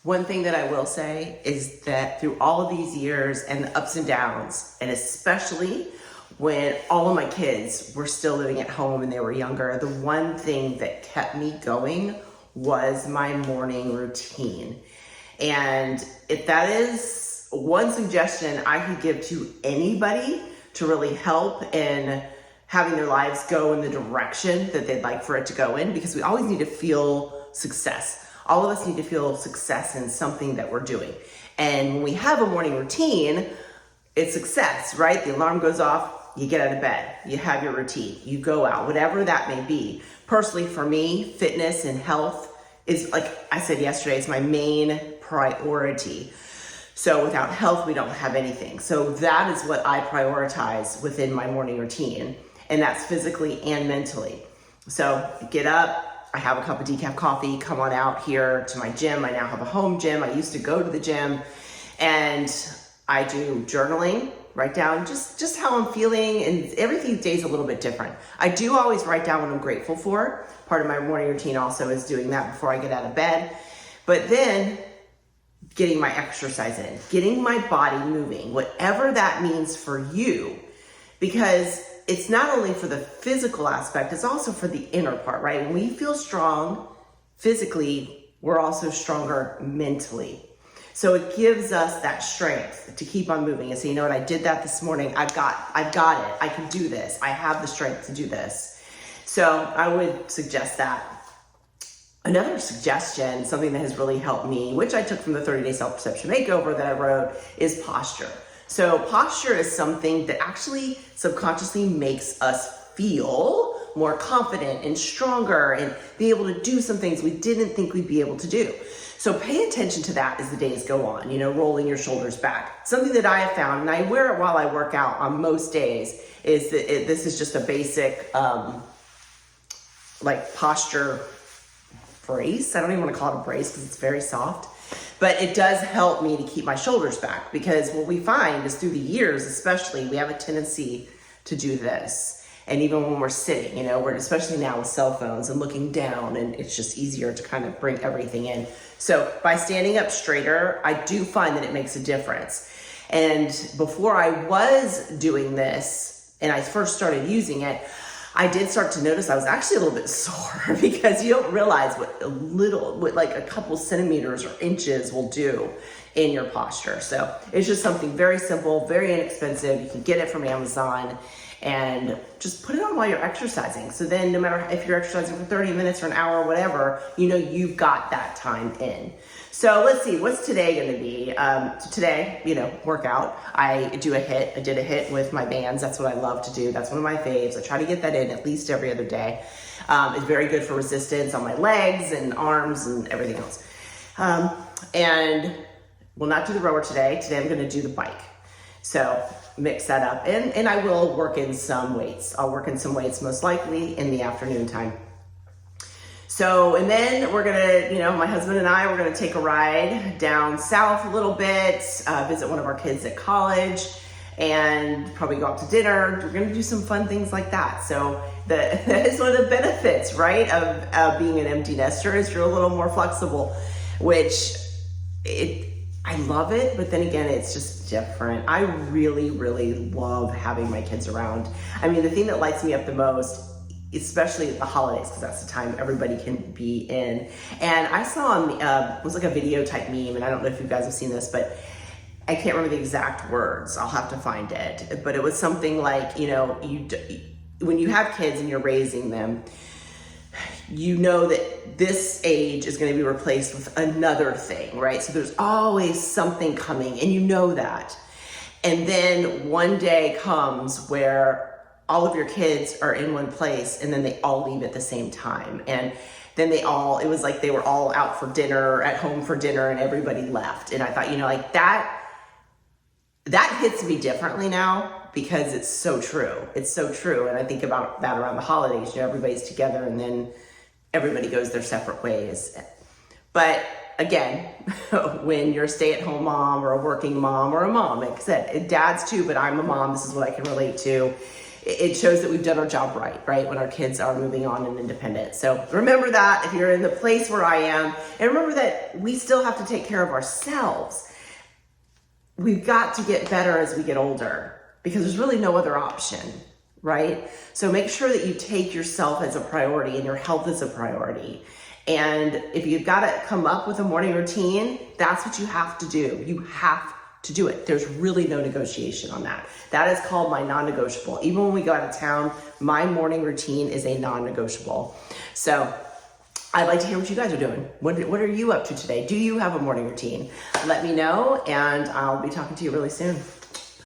One thing that I will say is that through all of these years and the ups and downs, and especially when all of my kids were still living at home and they were younger, the one thing that kept me going was my morning routine. And if that is one suggestion I could give to anybody to really help in having their lives go in the direction that they'd like for it to go in, because we always need to feel success. All of us need to feel success in something that we're doing. And when we have a morning routine, it's success, right? The alarm goes off, you get out of bed, you have your routine, you go out, whatever that may be. Personally, for me, fitness and health is, like I said yesterday, it's my main priority. So without health, we don't have anything. So that is what I prioritize within my morning routine. And that's physically and mentally. So get up, I have a cup of decaf coffee, come on out here to my gym. I now have a home gym. I used to go to the gym, and I do journaling, write down just how I'm feeling, and every day is a little bit different. I do always write down what I'm grateful for. Part of my morning routine also is doing that before I get out of bed. But then getting my exercise in, getting my body moving, whatever that means for you, because it's not only for the physical aspect, it's also for the inner part, right? When we feel strong physically, we're also stronger mentally. So it gives us that strength to keep on moving and say, you know what, I did that this morning. I've got it. I can do this. I have the strength to do this. So I would suggest that. Another suggestion, something that has really helped me, which I took from the 30-day self-perception makeover that I wrote, is posture. So posture is something that actually subconsciously makes us feel more confident and stronger and be able to do some things we didn't think we'd be able to do. So pay attention to that as the days go on, rolling your shoulders back. Something that I have found, and I wear it while I work out on most days, is that this is just a basic posture brace. I don't even want to call it a brace because it's very soft. But it does help me to keep my shoulders back, because what we find is through the years, especially, we have a tendency to do this. And even when we're sitting, we're, especially now with cell phones and looking down, and it's just easier to kind of bring everything in. So by standing up straighter, I do find that it makes a difference. And before I was doing this and I first started using it, I did start to notice I was actually a little bit sore, because you don't realize what like a couple centimeters or inches will do in your posture. So it's just something very simple, very inexpensive. You can get it from Amazon and just put it on while you're exercising. So then no matter if you're exercising for 30 minutes or an hour or whatever, you've got that time in. So let's see, what's today gonna be? So today, workout. I did a hit with my bands. That's what I love to do. That's one of my faves. I try to get that in at least every other day. It's very good for resistance on my legs and arms and everything else. And we'll not do the rower today. Today I'm gonna do the bike. So mix that up, and I will work in some weights. I'll work in some weights most likely in the afternoon time. So, and then we're gonna, my husband and I, we're gonna take a ride down south a little bit, visit one of our kids at college, and probably go out to dinner. We're gonna do some fun things like that. So that is one of the benefits, right, of being an empty nester, is you're a little more flexible, which I love it, but then again, it's just different. I really, really love having my kids around. I mean, the thing that lights me up the most, especially at the holidays, because that's the time everybody can be in. And I saw it was like a video type meme, and I don't know if you guys have seen this, but I can't remember the exact words. I'll have to find it. But it was something like, when you have kids and you're raising them, that this age is going to be replaced with another thing, right? So there's always something coming, and that. And then one day comes where all of your kids are in one place, and then they all leave at the same time. And then it was like they were all out for dinner, at home for dinner, and everybody left. And I thought, that hits me differently now, because it's so true. It's so true. And I think about that around the holidays, everybody's together and then everybody goes their separate ways. But again, when you're a stay-at-home mom or a working mom or a mom, like I said, dads too, but I'm a mom, this is what I can relate to. it shows that we've done our job right, when our kids are moving on and independent. So remember that if you're in the place where I am, and remember that we still have to take care of ourselves. We've got to get better as we get older because there's really no other option, right? So make sure that you take yourself as a priority and your health as a priority. And if you've got to come up with a morning routine, that's what you have to do. You have to do it. There's really no negotiation on that. That is called my non-negotiable. Even when we go out of town, my morning routine is a non-negotiable. So I'd like to hear what you guys are doing. What are you up to today? Do you have a morning routine? Let me know, and I'll be talking to you really soon.